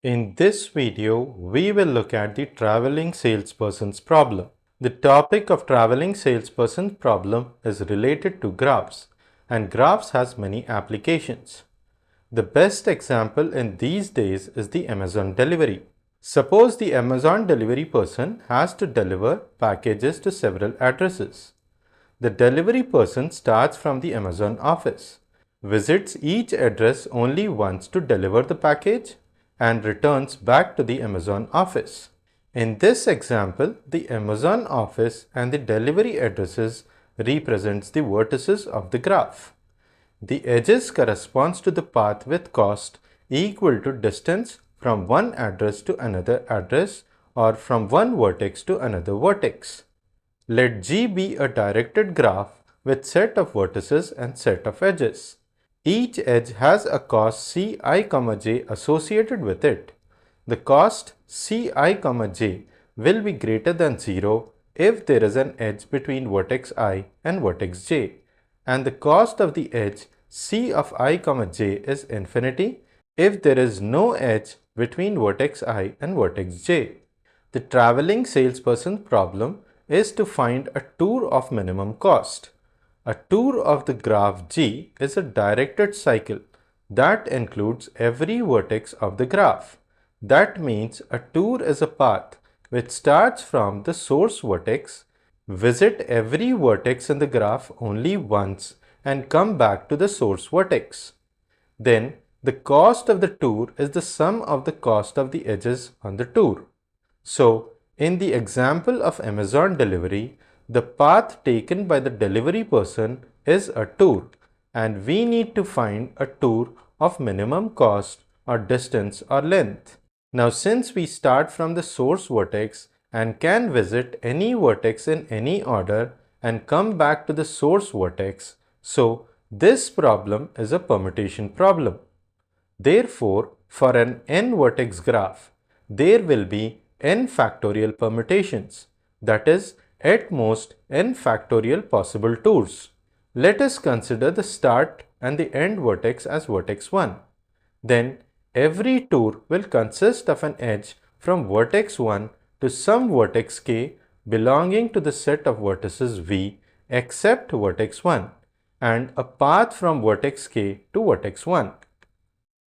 In this video, we will look at the traveling salesperson's problem. The topic of traveling salesperson's problem is related to graphs, and graphs has many applications. The best example in these days is the Amazon delivery. Suppose the Amazon delivery person has to deliver packages to several addresses. The delivery person starts from the Amazon office, visits each address only once to deliver the package, and returns back to the Amazon office. In this example, the Amazon office and the delivery addresses represents the vertices of the graph. The edges corresponds to the path with cost equal to distance from one address to another address or from one vertex to another vertex. Let G be a directed graph with set of vertices and set of edges. Each edge has a cost Ci, j associated with it. The cost Ci, j will be greater than 0 if there is an edge between vertex I and vertex j, and the cost of the edge C of I, j is infinity if there is no edge between vertex I and vertex j. The traveling salesperson problem is to find a tour of minimum cost. A tour of the graph G is a directed cycle that includes every vertex of the graph. That means a tour is a path which starts from the source vertex, visit every vertex in the graph only once, and come back to the source vertex. Then the cost of the tour is the sum of the cost of the edges on the tour. So, in the example of Amazon delivery, the path taken by the delivery person is a tour, and we need to find a tour of minimum cost or distance or length. Now, since we start from the source vertex and can visit any vertex in any order and come back to the source vertex, so this problem is a permutation problem. Therefore, for an n vertex graph, there will be n factorial permutations, that is, at most n factorial possible tours. Let us consider the start and the end vertex as vertex 1. Then every tour will consist of an edge from vertex 1 to some vertex k belonging to the set of vertices V except vertex 1, and a path from vertex k to vertex 1.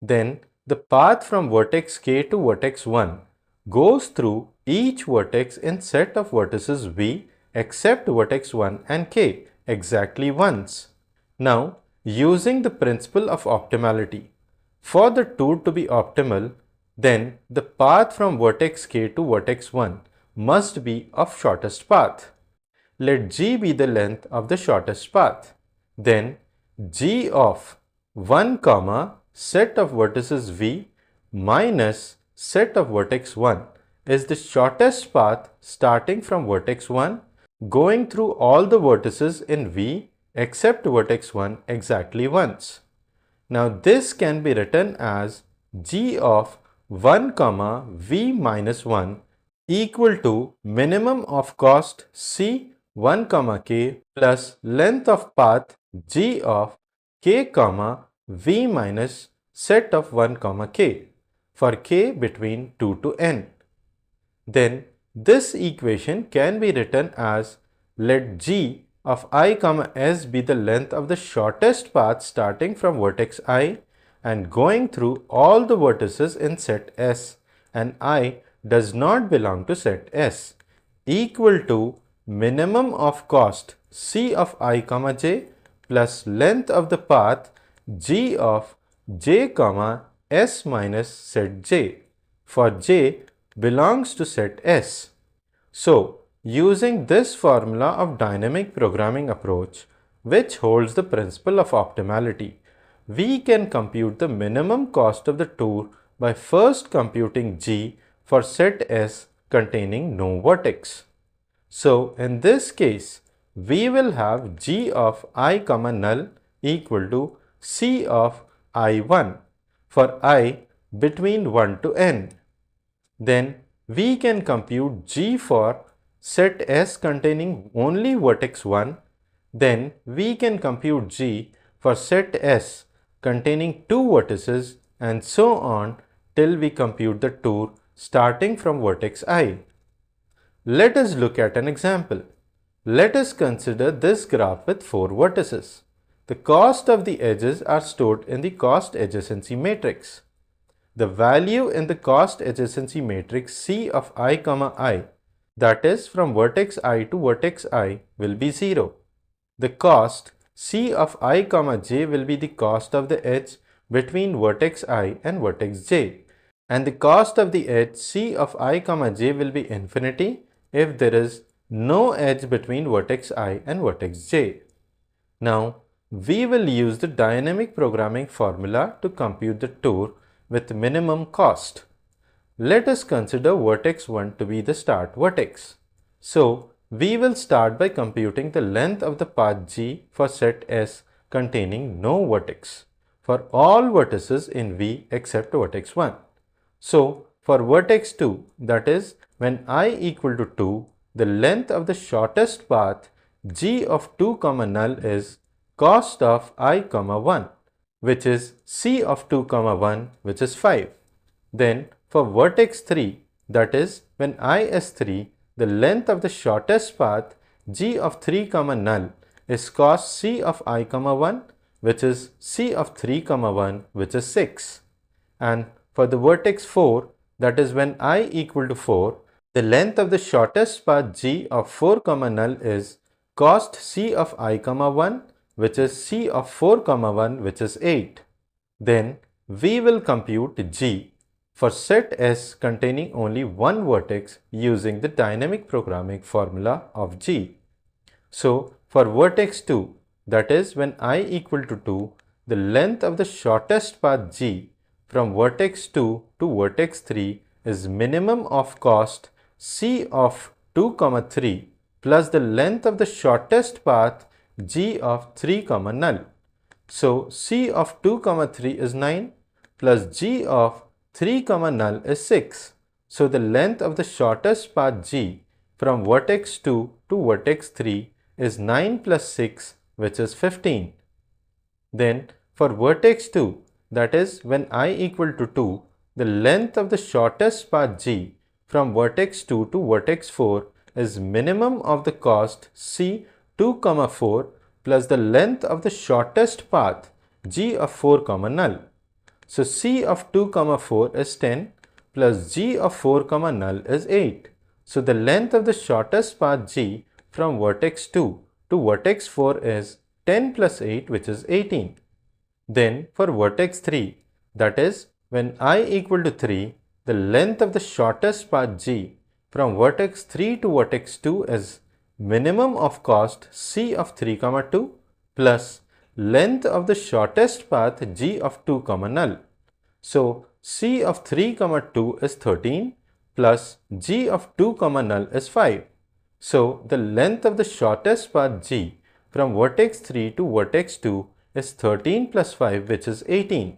Then the path from vertex k to vertex 1 goes through each vertex in set of vertices V except vertex 1 and k exactly once. Now, using the principle of optimality, for the tour to be optimal, then the path from vertex k to vertex 1 must be of shortest path. Let G be the length of the shortest path. Then G of 1 comma set of vertices V minus set of vertex 1 is the shortest path starting from vertex 1 going through all the vertices in V except vertex 1 exactly once. Now this can be written as G of 1 comma V minus 1 equal to minimum of cost C 1 comma k plus length of path G of k comma V minus set of 1 comma k for k between 2 to n. Then this equation can be written as let G of I comma s be the length of the shortest path starting from vertex I and going through all the vertices in set S, and I does not belong to set S, equal to minimum of cost C of I comma j plus length of the path G of j comma s minus set j, for j belongs to set S. So, using this formula of dynamic programming approach, which holds the principle of optimality, we can compute the minimum cost of the tour by first computing G for set S containing no vertex. So, in this case, we will have G of I comma null equal to C of I1 for I between 1 to n. Then we can compute G for set S containing only vertex 1. Then we can compute G for set S containing two vertices and so on till we compute the tour starting from vertex I. Let us look at an example. Let us consider this graph with 4 vertices. The cost of the edges are stored in the cost adjacency matrix. The value in the cost adjacency matrix C of I, that is from vertex I to vertex I, will be 0. The cost C of I, j will be the cost of the edge between vertex I and vertex j, and the cost of the edge C of I, j will be infinity if there is no edge between vertex I and vertex j. Now, we will use the dynamic programming formula to compute the tour with minimum cost. Let us consider vertex 1 to be the start vertex. So, we will start by computing the length of the path G for set S containing no vertex for all vertices in V except vertex 1. So, for vertex 2, that is when I equal to 2, the length of the shortest path G of 2, null is cost of I, 1, which is C of 2, 1, which is 5. Then for vertex 3, that is when I is 3, the length of the shortest path G of 3, null is cost C of I, 1, which is C of 3, 1, which is 6. And for the vertex 4, that is when I equal to 4, the length of the shortest path G of 4, null is cost C of I, 1, which is C of 4, 1, which is 8. Then we will compute G for set S containing only one vertex using the dynamic programming formula of G. So, for vertex 2, that is when I equal to 2, the length of the shortest path G from vertex 2 to vertex 3 is minimum of cost C of 2, 3 plus the length of the shortest path G of 3, null. So, C of 2, 3 is 9 plus G of 3, null is 6. So, the length of the shortest path G from vertex 2 to vertex 3 is 9 plus 6, which is 15. Then for vertex 2, that is when I equal to 2, the length of the shortest path G from vertex 2 to vertex 4 is minimum of the cost C 2, 4 plus the length of the shortest path G of 4, null. So, C of 2, 4 is 10 plus G of 4, null is 8. So, the length of the shortest path G from vertex 2 to vertex 4 is 10 plus 8, which is 18. Then for vertex 3, that is when I equal to 3, the length of the shortest path G from vertex 3 to vertex 2 is minimum of cost C of 3, 2 plus length of the shortest path G of 2, null. So, C of 3, 2 is 13 plus G of 2, null is 5. So, the length of the shortest path G from vertex 3 to vertex 2 is 13 plus 5, which is 18.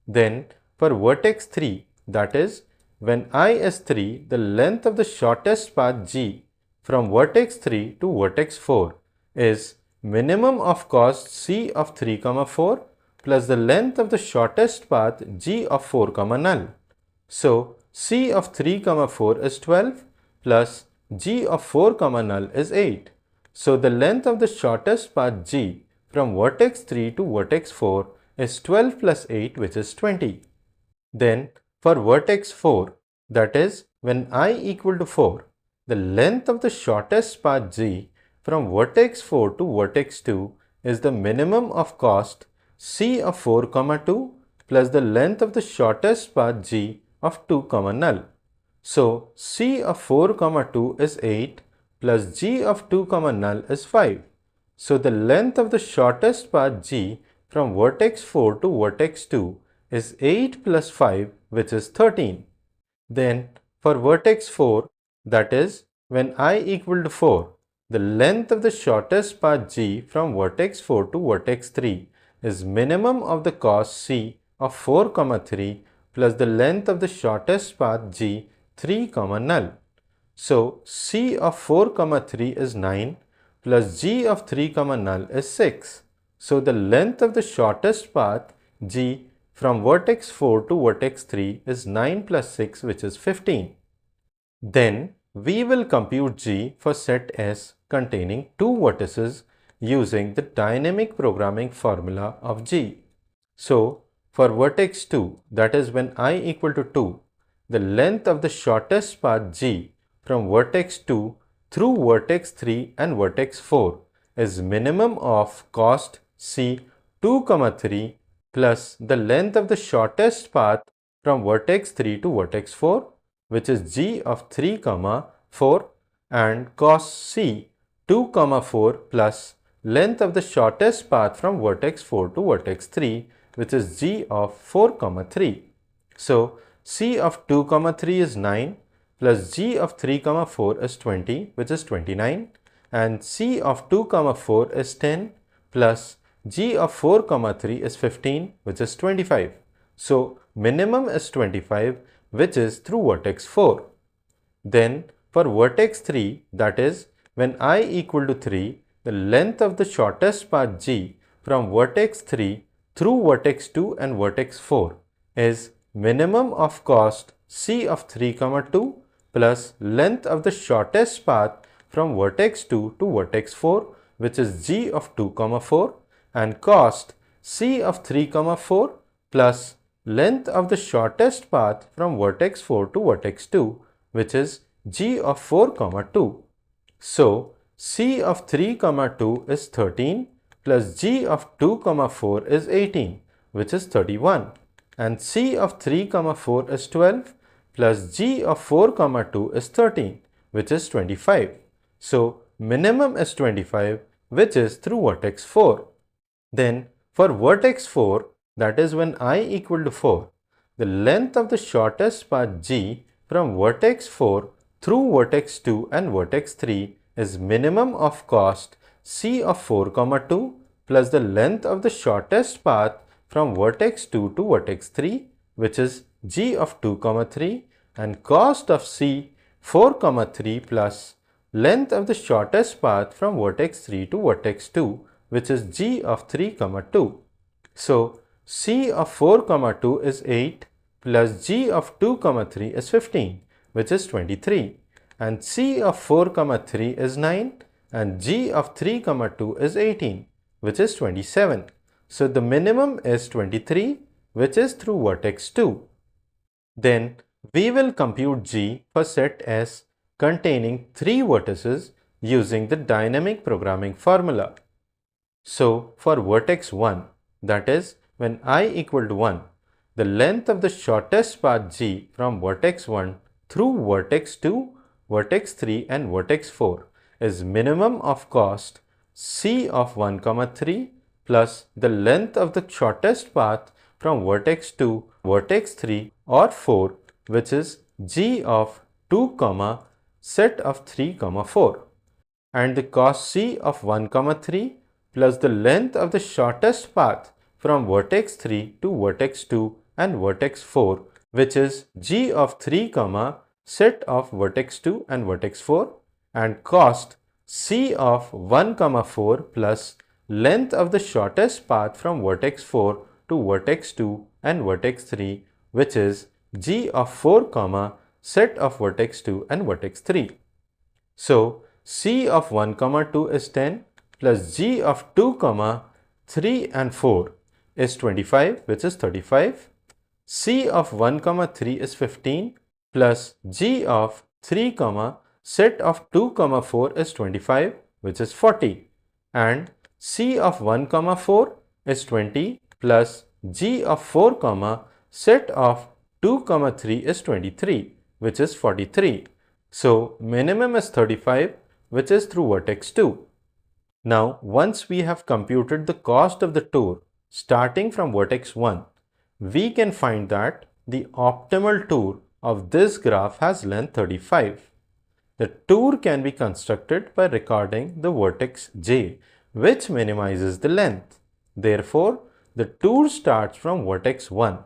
Then for vertex 3, that is when I is 3, the length of the shortest path G from vertex 3 to vertex 4 is minimum of cost C of 3, 4 plus the length of the shortest path G of 4, null. So, C of 3, 4 is 12 plus G of 4, null is 8. So, the length of the shortest path G from vertex 3 to vertex 4 is 12 plus 8, which is 20. Then for vertex 4, that is when I equal to 4, the length of the shortest path G from vertex 4 to vertex 2 is the minimum of cost C of 4, 2 plus the length of the shortest path G of 2, null. So, C of 4, 2 is 8 plus G of 2, null is 5. So, the length of the shortest path G from vertex 4 to vertex 2 is 8 plus 5, which is 13. Then for vertex 4, that is when I equal to 4, the length of the shortest path G from vertex 4 to vertex 3 is minimum of the cost C of 4, 3 plus the length of the shortest path G 3, null. So, C of 4, 3 is 9 plus G of 3, null is 6. So, the length of the shortest path G from vertex 4 to vertex 3 is 9 plus 6, which is 15. Then we will compute G for set S containing two vertices using the dynamic programming formula of G. So for vertex 2, that is when I equal to 2, the length of the shortest path G from vertex 2 through vertex 3 and vertex 4 is minimum of cost C 2, 3 plus the length of the shortest path from vertex 3 to vertex 4, which is G of 3, 4, and cost C 2, 4 plus length of the shortest path from vertex 4 to vertex 3, which is G of 4, 3. So C of 2, 3 is 9 plus G of 3, 4 is 20, which is 29, and C of 2, 4 is 10 plus G of 4, 3 is 15, which is 25. So minimum is 25, which is through vertex 4. Then for vertex 3, that is when I equal to 3, the length of the shortest path G from vertex 3 through vertex 2 and vertex 4 is minimum of cost C of 3, 2 plus length of the shortest path from vertex 2 to vertex 4, which is G of 2, 4, and cost C of 3, 4 plus length of the shortest path from vertex 4 to vertex 2, which is G of 4, 2. So C of 3, 2 is 13 plus G of 2, 4 is 18, which is 31, and C of 3, 4 is 12 plus G of 4, 2 is 13, which is 25. So minimum is 25, which is through vertex 4. Then for vertex 4, that is when I equal to 4, the length of the shortest path G from vertex 4 through vertex 2 and vertex 3 is minimum of cost C of 4, 2 plus the length of the shortest path from vertex 2 to vertex 3, which is G of 2, 3, and cost of C 4, 3 plus length of the shortest path from vertex 3 to vertex 2, which is G of 3, 2. So C of 4, 2 is 8 plus G of 2, 3 is 15, which is 23, and C of 4, 3 is 9 and G of 3, 2 is 18, which is 27. So the minimum is 23, which is through vertex 2. Then we will compute G for set S containing 3 vertices using the dynamic programming formula. So for vertex 1, that is when I equal to 1, the length of the shortest path G from vertex 1 through vertex 2, vertex 3 and vertex 4 is minimum of cost C of 1, 3 plus the length of the shortest path from vertex 2, vertex 3 or 4, which is G of 2, set of 3, 4, and the cost C of 1, 3 plus the length of the shortest path from vertex 3 to vertex 2 and vertex 4, which is G of 3, set of vertex 2 and vertex 4, and cost C of 1, 4 plus length of the shortest path from vertex 4 to vertex 2 and vertex 3, which is G of 4, set of vertex 2 and vertex 3. So C of 1, 2 is 10 plus G of 2, 3 and 4 is 25, which is 35. C of 1, 3 is 15 plus G of 3, set of 2, 4 is 25, which is 40. And C of 1, 4 is 20 plus G of 4, set of 2, 3 is 23, which is 43. So minimum is 35, which is through vertex 2. Now once we have computed the cost of the tour starting from vertex 1, we can find that the optimal tour of this graph has length 35. The tour can be constructed by recording the vertex j, which minimizes the length. Therefore, the tour starts from vertex 1.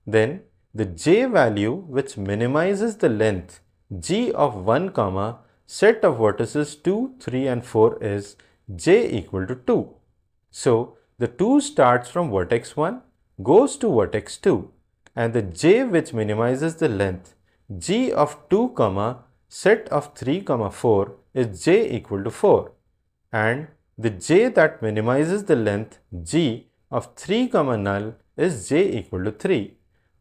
Then the j value which minimizes the length g of 1, set of vertices 2, 3 and 4 is j equal to 2. So the tour starts from vertex 1, goes to vertex 2, and the j which minimizes the length g of 2 comma set of 3 comma 4 is j equal to 4, and the j that minimizes the length g of 3 comma null is j equal to 3.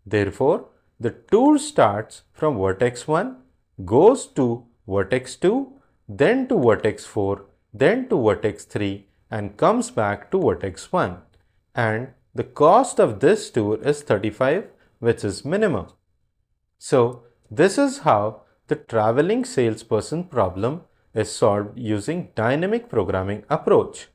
Therefore, the tour starts from vertex 1, goes to vertex 2, then to vertex 4, then to vertex 3, and comes back to vertex 1. And the cost of this tour is 35, which is minimum. So, this is how the traveling salesperson problem is solved using dynamic programming approach.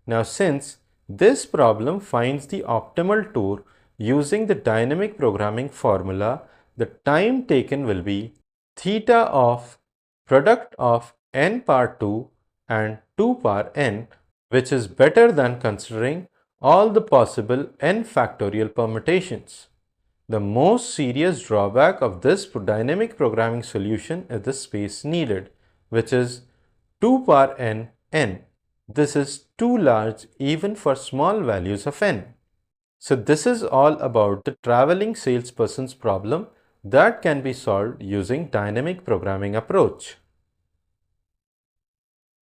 Now, since this problem finds the optimal tour using the dynamic programming formula, the time taken will be theta of product of n power 2 and 2 power n, which is better than considering all the possible n factorial permutations. The most serious drawback of this dynamic programming solution is the space needed, which is 2 power n n. This is too large even for small values of n. So this is all about the traveling salesperson's problem that can be solved using dynamic programming approach.